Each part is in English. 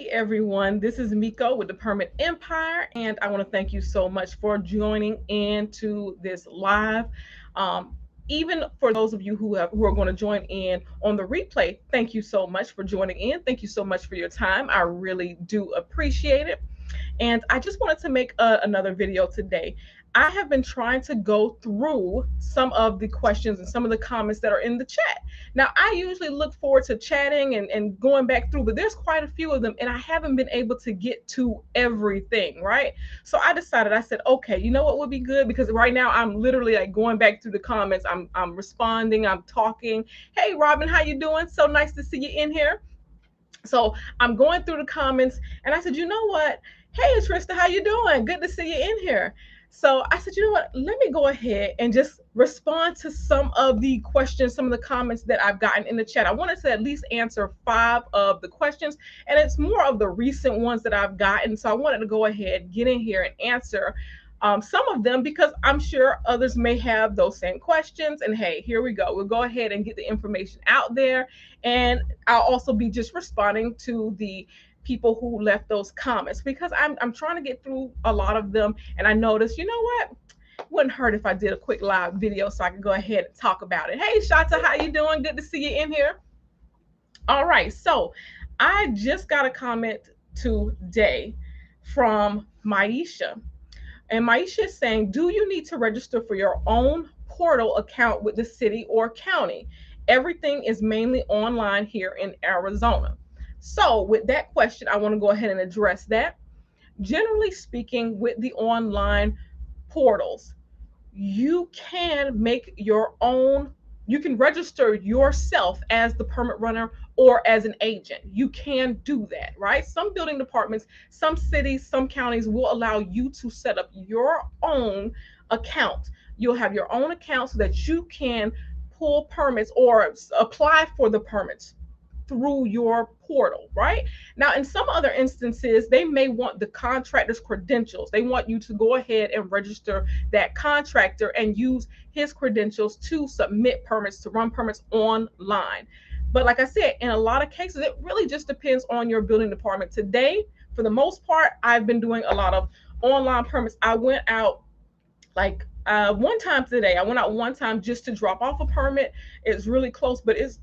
Hey everyone, this is Miko with the Permit Empire, and I want to thank you so much for joining into this live. Um, Even for those of you who are going to join in on the replay, thank you so much for joining in. Thank you so much for your time. I really do appreciate it. And I just wanted to make another video today. I have been trying to go through some of the questions and some of the comments that are in the chat. Now, I usually look forward to chatting and going back through, but there's quite a few of them, and I haven't been able to get to everything, right? So I said, okay, you know what would be good? Because right now I'm literally like going back through the comments. I'm responding, I'm talking. Hey, Robin, how you doing? So nice to see you in here. So I'm going through the comments and I said, you know what? Hey, Trista, how you doing? Good to see you in here. So I said, you know what? Let me go ahead and just respond to some of the questions, some of the comments that I've gotten in the chat. I wanted to at least answer 5 of the questions, and it's more of the recent ones that I've gotten. So I wanted to go ahead, get in here and answer some of them because I'm sure others may have those same questions. And hey, here we go. We'll go ahead and get the information out there. And I'll also be just responding to the people who left those comments because I'm trying to get through a lot of them. And I noticed, you know what? It wouldn't hurt if I did a quick live video so I could go ahead and talk about it. Hey, Shanta, how you doing? Good to see you in here. All right, so I just got a comment today from Maisha. And Maisha is saying, do you need to register for your own portal account with the city or county? Everything is mainly online here in Arizona. So, with that question, I want to go ahead and address that. Generally speaking, with the online portals, you can make your own, you can register yourself as the permit runner or as an agent. You can do that, right? Some building departments, some cities, some counties will allow you to set up your own account. You'll have your own account so that you can pull permits or apply for the permits through your portal, right? Now, in some other instances, they may want the contractor's credentials. They want you to go ahead and register that contractor and use his credentials to submit permits, to run permits online. But like I said, in a lot of cases, it really just depends on your building department. Today, for the most part, I've been doing a lot of online permits. I went out like one time today. I went out one time just to drop off a permit. It's really close, but it's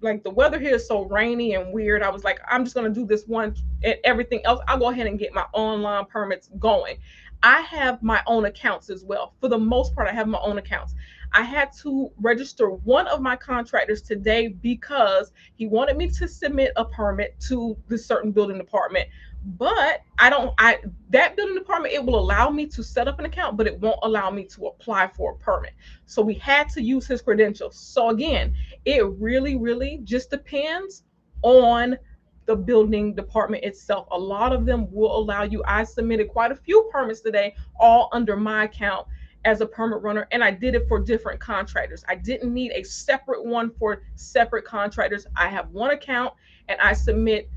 like the weather here is so rainy and weird. I was like, I'm just gonna do this one, and everything else I'll go ahead and get my online permits going. I have my own accounts as well. For the most part, I have my own accounts. I had to register one of my contractors today because he wanted me to submit a permit to the certain building department, but I don't I that building department, it will allow me to set up an account, but it won't allow me to apply for a permit. So we had to use his credentials. So again, it really just depends on the building department itself. A lot of them will allow you. I submitted quite a few permits today, all under my account as a permit runner, and I did it for different contractors. I didn't need a separate one for separate contractors. I have one account and I submit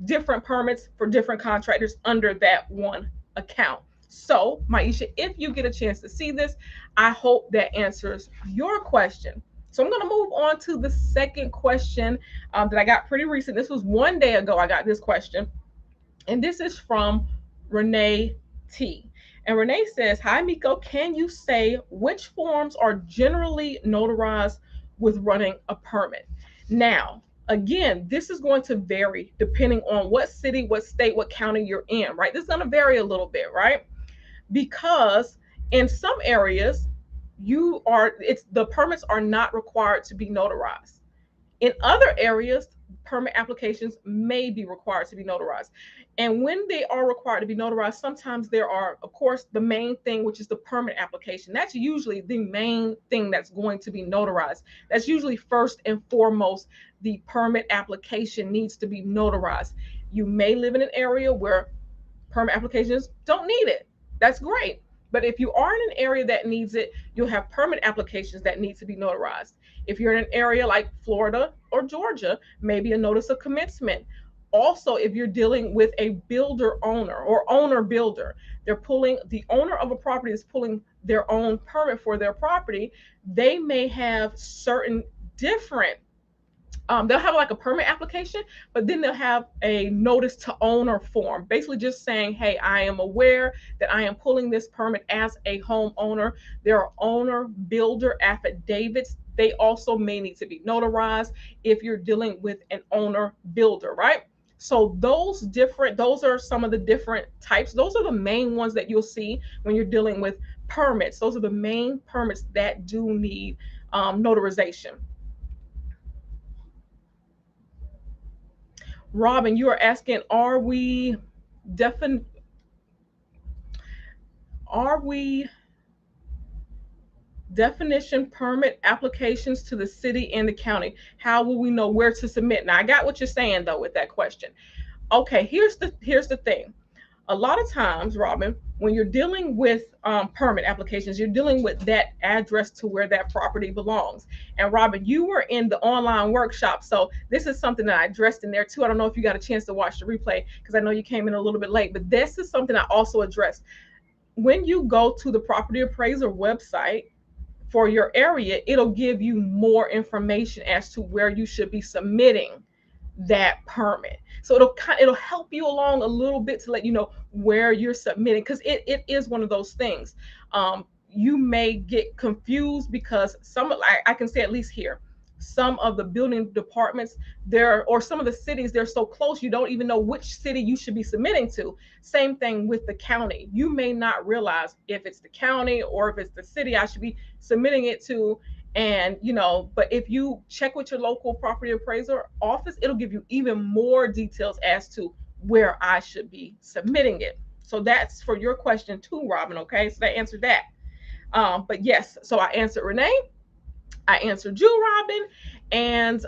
different permits for different contractors under that one account. So, Maisha, if you get a chance to see this, I hope that answers your question. So, I'm going to move on to the second question that I got pretty recent. This was one day ago. I got this question, and this is from Renee T. And Renee says, hi, Miko, can you say which forms are generally notarized with running a permit? Now, again, this is going to vary depending on what city, what state, what county you're in, right? This is going to vary a little bit, right? Because in some areas, the permits are not required to be notarized. In other areas, permit applications may be required to be notarized. And when they are required to be notarized, sometimes there are, of course, the main thing, which is the permit application. That's usually the main thing that's going to be notarized. That's usually first and foremost, the permit application needs to be notarized. You may live in an area where permit applications don't need it. That's great. But if you are in an area that needs it, you'll have permit applications that need to be notarized. If you're in an area like Florida or Georgia, maybe a notice of commencement. Also, if you're dealing with a builder owner or owner builder, the owner of a property is pulling their own permit for their property. They may have certain different they'll have like a permit application, but then they'll have a notice to owner form, basically just saying, hey, I am aware that I am pulling this permit as a homeowner. There are owner builder affidavits. They also may need to be notarized if you're dealing with an owner builder, right? So those are some of the different types. Those are the main ones that you'll see when you're dealing with permits. Those are the main permits that do need notarization. Robin, you are asking, defin are we definition permit applications to the city and the county? How will we know where to submit? Now, I got what you're saying though with that question. Okay, here's the thing. A lot of times, Robin, when you're dealing with permit applications, you're dealing with that address to where that property belongs. And Robin, you were in the online workshop, so this is something that I addressed in there too. I don't know if you got a chance to watch the replay because I know you came in a little bit late, but this is something I also addressed. When you go to the property appraiser website for your area, it'll give you more information as to where you should be submitting that permit. So it'll help you along a little bit to let you know where you're submitting, because it is one of those things. You may get confused because I can say at least here, some of the building departments there, or some of the cities, they're so close you don't even know which city you should be submitting to. Same thing with the county. You may not realize if it's the county or if it's the city I should be submitting it to. And but if you check with your local property appraiser office, it'll give you even more details as to where I should be submitting it. So that's for your question too, Robin. Okay, so that answered that. But yes, so I answered Renee, I answered you, Robin. And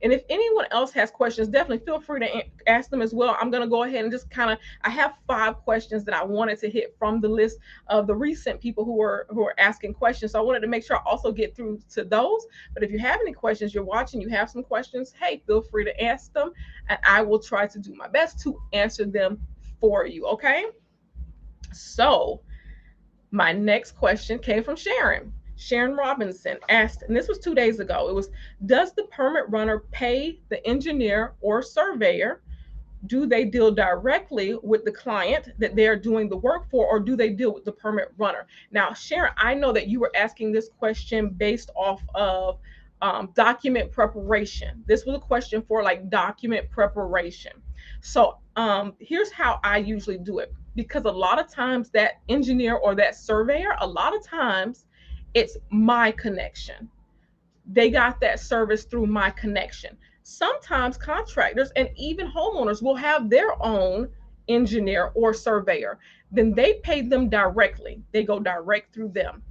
if anyone else has questions, definitely feel free to ask them as well. I'm going to go ahead and just I have 5 questions that I wanted to hit from the list of the recent people who are asking questions. So I wanted to make sure I also get through to those. But if you have any questions, you're watching, you have some questions, hey, feel free to ask them, and I will try to do my best to answer them for you. Okay. So my next question came from Sharon. Sharon Robinson asked, and this was 2 days ago. It was, does the permit runner pay the engineer or surveyor? Do they deal directly with the client that they're doing the work for, or do they deal with the permit runner? Now, Sharon, I know that you were asking this question based off of document preparation. This was a question for like document preparation. So here's how I usually do it, because a lot of times that engineer or that surveyor, a lot of times it's my connection. They got that service through my connection. Sometimes contractors and even homeowners will have their own engineer or surveyor. Then they pay them directly. They go direct through them.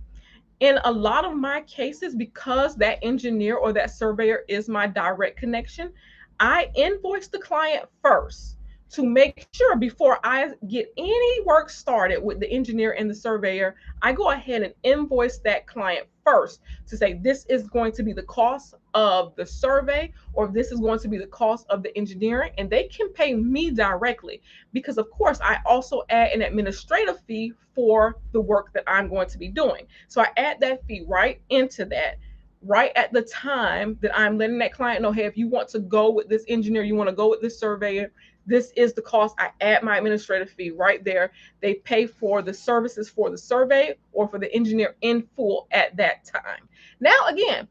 In a lot of my cases, because that engineer or that surveyor is my direct connection, I invoice the client first to make sure before I get any work started with the engineer and the surveyor. I go ahead and invoice that client first to say this is going to be the cost of the survey, or this is going to be the cost of the engineering, and they can pay me directly, because of course I also add an administrative fee for the work that I'm going to be doing. So I add that fee right into that, right at the time that I'm letting that client know, hey, if you want to go with this engineer, you want to go with this surveyor, this is the cost. I add my administrative fee right there. They pay for the services for the survey or for the engineer in full at that time. Now, again,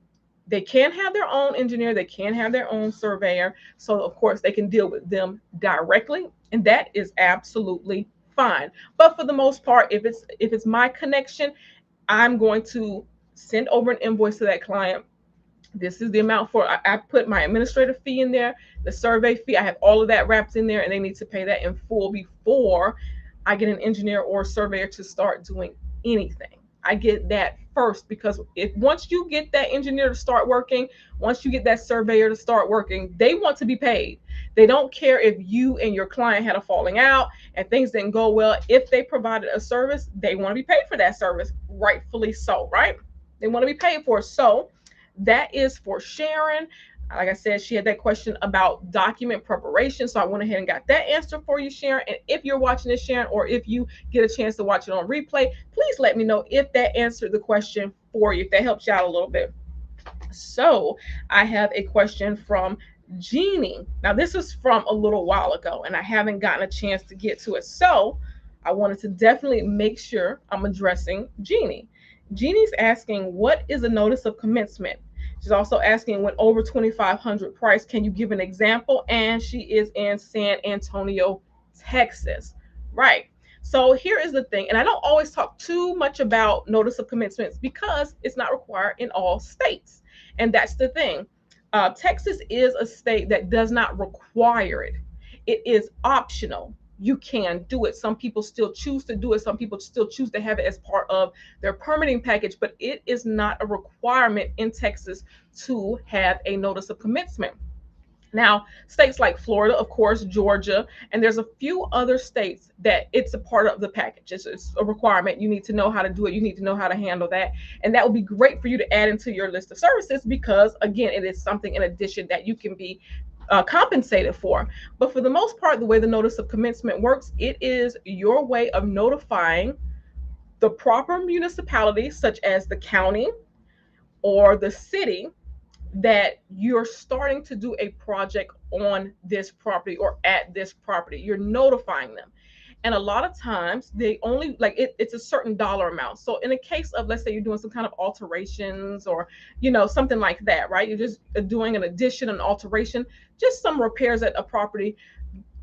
they can have their own engineer, they can have their own surveyor. So of course they can deal with them directly, and that is absolutely fine. But for the most part, if it's my connection, I'm going to send over an invoice to that client. This is the amount for, I put my administrative fee in there, the survey fee, I have all of that wrapped in there, and they need to pay that in full before I get an engineer or surveyor to start doing anything. I get that first, because if once you get that engineer to start working, once you get that surveyor to start working, they want to be paid. They don't care if you and your client had a falling out and things didn't go well. If they provided a service, they want to be paid for that service, rightfully so, right? They want to be paid for. So that is for Sharon. Like I said, she had that question about document preparation. So I went ahead and got that answer for you, Sharon. And if you're watching this, Sharon, or if you get a chance to watch it on replay, please let me know if that answered the question for you, if that helps you out a little bit. So I have a question from Jeannie. Now, this is from a little while ago, and I haven't gotten a chance to get to it. So I wanted to definitely make sure I'm addressing Jeannie. Jeannie's asking, what is a notice of commencement? She's also asking, when over 2,500 price, can you give an example? And she is in San Antonio, Texas. Right. So here is the thing, and I don't always talk too much about notice of commencements because it's not required in all states. And that's the thing. Texas is a state that does not require it. It is optional. You can do it. Some people still choose to do it. Some people still choose to have it as part of their permitting package, but it is not a requirement in Texas to have a notice of commencement. Now, states like Florida, of course, Georgia, and there's a few other states that it's a part of the package. It's a requirement. You need to know how to do it. You need to know how to handle that. And that would be great for you to add into your list of services because, again, it is something in addition that you can be compensated for. But for the most part, the way the notice of commencement works, it is your way of notifying the proper municipality, such as the county or the city, that you're starting to do a project on this property or at this property. You're notifying them. And a lot of times they only it's a certain dollar amount. So in a case of, let's say you're doing some kind of alterations or, something like that, right? You're just doing an addition, an alteration, just some repairs at a property.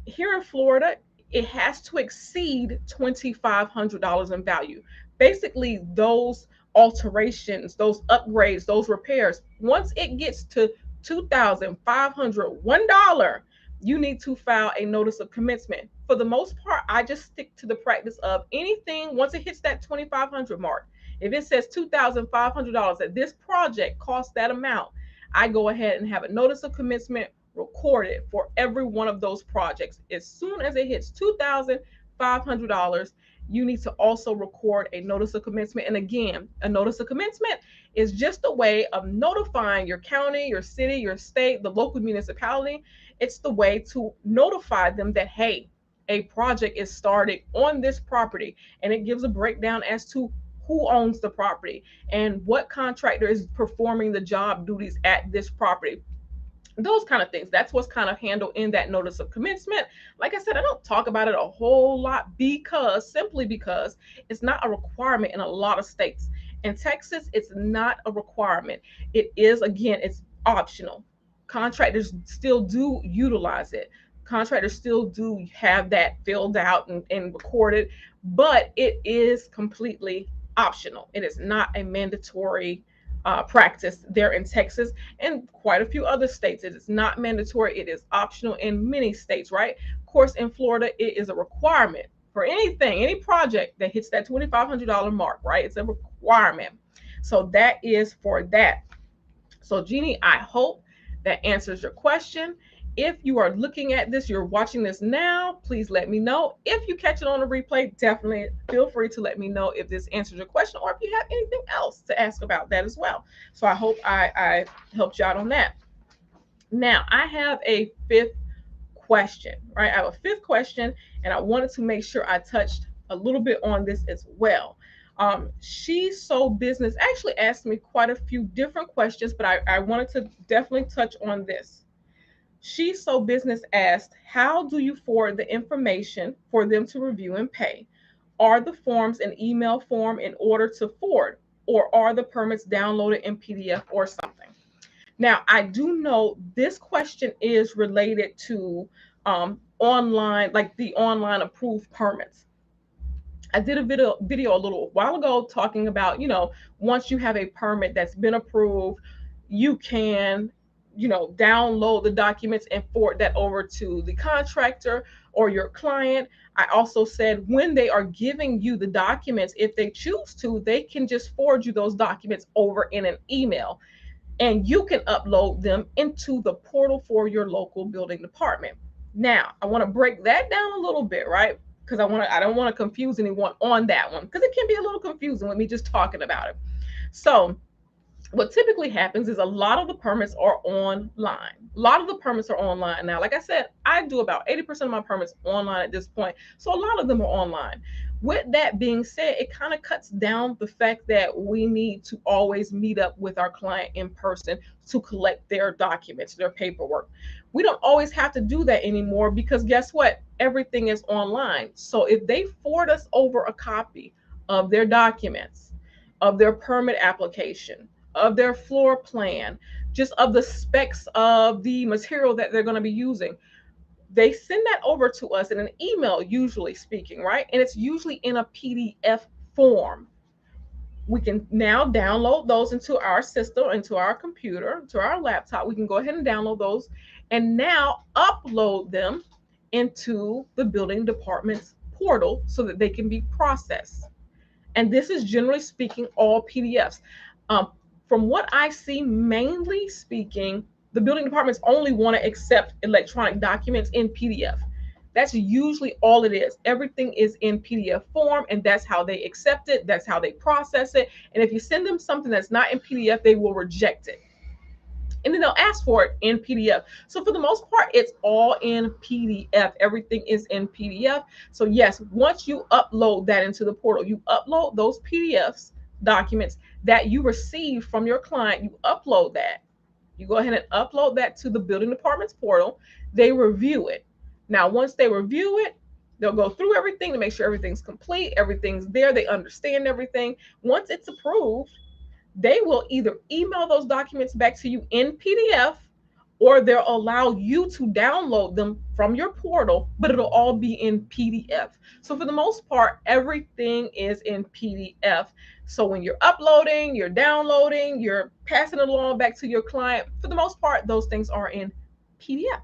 Here in Florida, it has to exceed $2,500 in value. Basically, those alterations, those upgrades, those repairs, once it gets to $2,501, you need to file a notice of commencement. For the most part, I just stick to the practice of anything once it hits that 2,500 mark. If it says $2,500 that this project costs that amount, I go ahead and have a notice of commencement recorded for every one of those projects. As soon as it hits $2,500, you need to also record a notice of commencement. And again, a notice of commencement is just a way of notifying your county, your city, your state, the local municipality. It's the way to notify them that, hey, a project is started on this property, and it gives a breakdown as to who owns the property and what contractor is performing the job duties at this property. Those kind of things. That's what's kind of handled in that notice of commencement. Like I said, I don't talk about it a whole lot simply because it's not a requirement in a lot of states. In Texas, it's not a requirement. It is, again, it's optional. Contractors still do utilize it. Contractors still do have that filled out and recorded, but it is completely optional. It is not a mandatory practice there in Texas and quite a few other states. It is not mandatory. It is optional in many states, right? Of course, in Florida, it is a requirement for anything, any project that hits that $2,500 mark, right? It's a requirement. So that is for that. So Jeannie, I hope that answers your question. If you are looking at this, you're watching this now, please let me know. If you catch it on a replay, definitely feel free to let me know if this answers your question or if you have anything else to ask about that as well. So I hope I helped you out on that. Now, I have a fifth question, right? I have a fifth question, and I wanted to make sure I touched a little bit on this as well. She's So Business actually asked me quite a few different questions, but I wanted to definitely touch on this. She's So Business asked, how do you forward the information for them to review and pay? Are the forms an email form in order to forward, or are the permits downloaded in PDF or something? Now, I do know this question is related to online, like the online approved permits. I did a video a little while ago talking about, once you have a permit that's been approved, you can, download the documents and forward that over to the contractor or your client. I also said when they are giving you the documents, if they choose to, they can just forward you those documents over in an email, and you can upload them into the portal for your local building department. Now, I want to break that down a little bit, right? Because I don't want to confuse anyone on that one, because it can be a little confusing with me just talking about it. So what typically happens is a lot of the permits are online. A lot of the permits are online now. Like I said, I do about 80% of my permits online at this point. So a lot of them are online. With that being said, it kind of cuts down the fact that we need to always meet up with our client in person to collect their documents, their paperwork. We don't always have to do that anymore because guess what? Everything is online. So if they forward us over a copy of their documents, of their permit application, of their floor plan, just of the specs of the material that they're going to be using, they send that over to us in an email, usually speaking, right? And it's usually in a PDF form. We can now download those into our system, into our computer, to our laptop. We can go ahead and download those and now upload them into the building department's portal so that they can be processed. And this is generally speaking all PDFs. Um, from what I see, mainly speaking, the building departments only want to accept electronic documents in PDF. That's usually all it is. Everything is in PDF form, and that's how they accept it. That's how they process it. And if you send them something that's not in PDF, they will reject it, and then they'll ask for it in PDF. So for the most part, it's all in PDF. Everything is in PDF. So yes, once you upload that into the portal, you upload those PDFs, documents that you receive from your client, you upload that. You go ahead and upload that to the building department's portal. They review it. Now, once they review it, they'll go through everything to make sure everything's complete, everything's there, they understand everything. Once it's approved, they will either email those documents back to you in PDF or they'll allow you to download them from your portal, but it'll all be in PDF. So for the most part, everything is in PDF. So when you're uploading, you're downloading, you're passing it along back to your client, for the most part, those things are in PDF.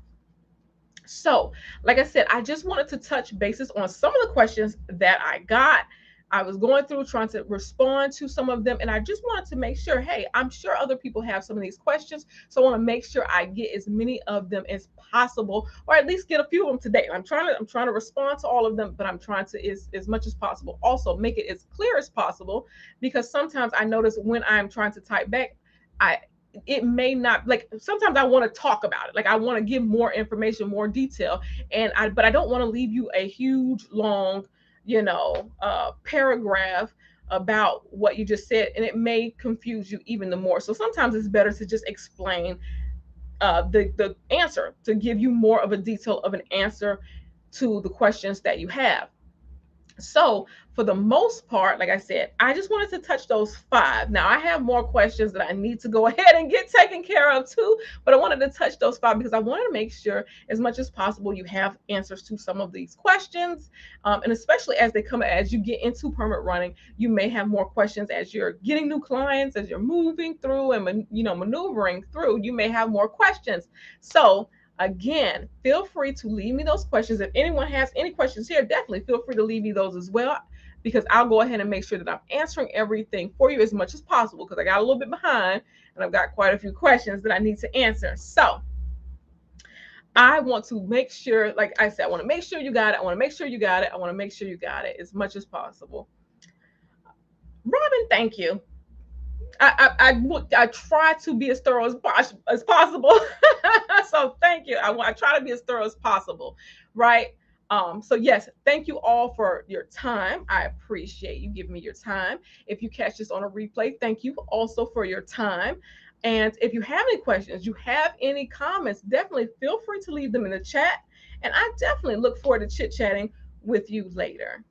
So, like I said, I just wanted to touch bases on some of the questions that I got. I was going through trying to respond to some of them, and I just wanted to make sure, hey, I'm sure other people have some of these questions. So I want to make sure I get as many of them as possible, or at least get a few of them today. I'm trying to respond to all of them, but I'm trying to as much as possible also make it as clear as possible, because sometimes I notice when I'm trying to type back, I it may not, like, sometimes I want to talk about it, like I want to give more information, more detail, but I don't want to leave you a huge long paragraph about what you just said, and it may confuse you even the more. So sometimes it's better to just explain the answer, to give you more of a detail of an answer to the questions that you have. So for the most part, like I said, I just wanted to touch those five. Now I have more questions that I need to go ahead and get taken care of too, but I wanted to touch those five because I wanted to make sure as much as possible you have answers to some of these questions. And especially as they come, as you get into permit running, you may have more questions as you're getting new clients, as you're moving through and maneuvering through, you may have more questions. So again, feel free to leave me those questions. If anyone has any questions here, definitely feel free to leave me those as well, because I'll go ahead and make sure that I'm answering everything for you as much as possible, because I got a little bit behind and I've got quite a few questions that I need to answer. So I want to make sure, like I said, I want to make sure you got it. I want to make sure you got it. I want to make sure you got it as much as possible. Robin, thank you. I try to be as thorough as possible. So thank you. I try to be as thorough as possible, right? So yes, thank you all for your time. I appreciate you giving me your time. If you catch this on a replay, thank you also for your time. And if you have any questions, you have any comments, definitely feel free to leave them in the chat. And I definitely look forward to chit chatting with you later.